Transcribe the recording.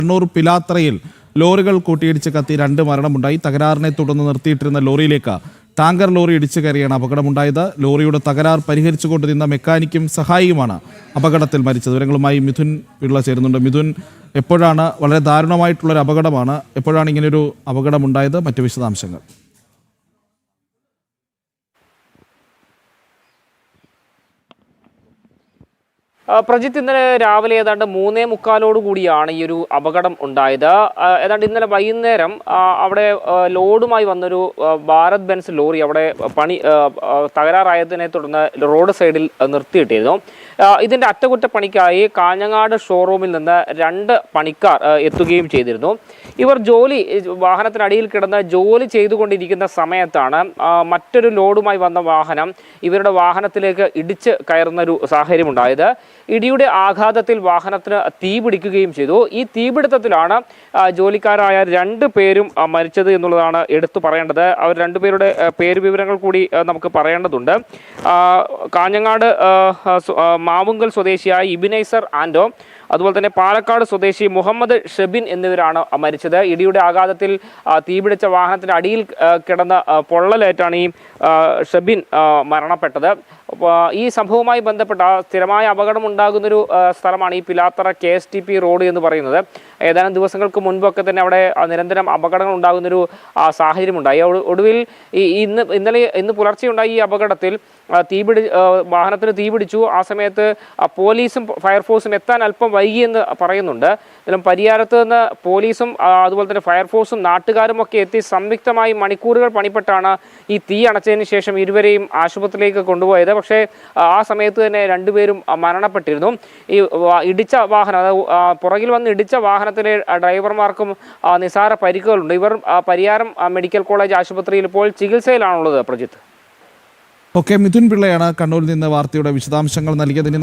കണ്ണൂർ പിലാത്രയിൽ ലോറികൾ കൂട്ടിയിടിച്ച് കത്തി 2 മരണമുണ്ടായി. തകരാറിനെ തുടർന്ന് നിർത്തിയിട്ടിരുന്ന ലോറിയിലേക്ക് ടാങ്കർ ലോറി ഇടിച്ചു കയറിയാണ് അപകടമുണ്ടായത്. ലോറിയുടെ തകരാർ പരിഹരിച്ചുകൊണ്ടിരുന്ന മെക്കാനിക്കും സഹായിയുമാണ് അപകടത്തിൽ മരിച്ചത്. വിവരങ്ങളുമായി മിഥുൻ പിള്ള ചേരുന്നുണ്ട്. മിഥുൻ, എപ്പോഴാണ്, വളരെ ദാരുണമായിട്ടുള്ളൊരു അപകടമാണ്, എപ്പോഴാണ് ഇങ്ങനെയൊരു അപകടമുണ്ടായത്? മറ്റു വിശദാംശങ്ങൾ. പ്രജിത്ത്, ഇന്നലെ രാവിലെ ഏതാണ്ട് 3:45 കൂടിയാണ് ഈ ഒരു അപകടം ഉണ്ടായത്. ഏതാണ്ട് ഇന്നലെ വൈകുന്നേരം അവിടെ ലോഡുമായി വന്നൊരു ഭാരത് ബെൻസ് ലോറി അവിടെ തകരാറായതിനെ തുടർന്ന് റോഡ് സൈഡിൽ നിർത്തിയിട്ടിരുന്നു. ഇതിന്റെ അറ്റകുറ്റപ്പണിക്കായി കാഞ്ഞങ്ങാട് ഷോറൂമിൽ നിന്ന് 2 പണിക്കാർ എത്തുകയും ചെയ്തിരുന്നു. ഇവർ വാഹനത്തിനടിയിൽ കിടന്ന് ജോലി ചെയ്തുകൊണ്ടിരിക്കുന്ന സമയത്താണ് മറ്റൊരു ലോഡുമായി വന്ന വാഹനം ഇവരുടെ വാഹനത്തിലേക്ക് ഇടിച്ച് കയറുന്നൊരു സാഹചര്യം ഉണ്ടായത്. ഇടിയുടെ ആഘാതത്തിൽ വാഹനത്തിന് തീ പിടിക്കുകയും ചെയ്തു. ഈ തീപിടുത്തത്തിലാണ് ജോലിക്കാരായ 2 പേരും മരിച്ചത് എന്നുള്ളതാണ് എടുത്തു പറയേണ്ടത്. അവർ 2 പേരുടെ പേര് വിവരങ്ങൾ കൂടി നമുക്ക് പറയേണ്ടതുണ്ട്. കാഞ്ഞങ്ങാട് മാവുങ്കൽ സ്വദേശിയായ ഇബിനൈസർ ആൻഡോ, അതുപോലെ തന്നെ പാലക്കാട് സ്വദേശി മുഹമ്മദ് ഷെബിൻ എന്നിവരാണ് മരിച്ചത്. ഇടിയുടെ ആഘാതത്തിൽ തീപിടിച്ച വാഹനത്തിന്റെ അടിയിൽ കിടന്ന പൊള്ളലേറ്റാണ് ഈ ഷെബിൻ മരണപ്പെട്ടത്. ഈ സംഭവവുമായി ബന്ധപ്പെട്ട സ്ഥിരമായ അപകടം ഉണ്ടാകുന്നൊരു സ്ഥലമാണ് ഈ പിലാത്തറ KSTP റോഡ് എന്ന് പറയുന്നത്. ഏതാനും ദിവസങ്ങൾക്ക് മുൻപൊക്കെ തന്നെ അവിടെ നിരന്തരം അപകടങ്ങൾ ഉണ്ടാകുന്നൊരു സാഹചര്യമുണ്ടായി. ഒടുവിൽ ഇന്ന് പുലർച്ചെ ഉണ്ടായി ഈ അപകടത്തിൽ വാഹനത്തിന് തീപിടിച്ചു. ആ സമയത്ത് പോലീസും ഫയർഫോഴ്സും എത്താൻ അല്പം വൈകിയെന്ന് പറയുന്നുണ്ട്. ഇതിലും പരിയാരത്ത് നിന്ന് പോലീസും അതുപോലെ തന്നെ ഫയർഫോഴ്സും നാട്ടുകാരും ഒക്കെ എത്തി സംയുക്തമായി മണിക്കൂറുകൾ പണിപ്പെട്ടാണ് ഈ തീ അണച്ചതിന് ശേഷം ഇരുവരെയും ആശുപത്രിയിലേക്ക് കൊണ്ടുപോയത്. പക്ഷേ ആ സമയത്ത് തന്നെ 2 പേരും മരണപ്പെട്ടിരുന്നു. ഈ ഇടിച്ച വാഹനം, പുറകിൽ വന്ന് ഇടിച്ച വാഹനത്തിലെ ഡ്രൈവർമാർക്കും നിസാര പരിക്കുകളുണ്ട്. ഇവർ പരിയാരം മെഡിക്കൽ കോളേജ് ആശുപത്രിയിൽ ഇപ്പോൾ ചികിത്സയിലാണുള്ളത്. പ്രജിത്ത്. മിഥുൻ പിള്ളയാണ് കണ്ണൂരിൽ നിന്ന് വാർത്തയുടെ വിശദാംശങ്ങൾ നൽകിയത്.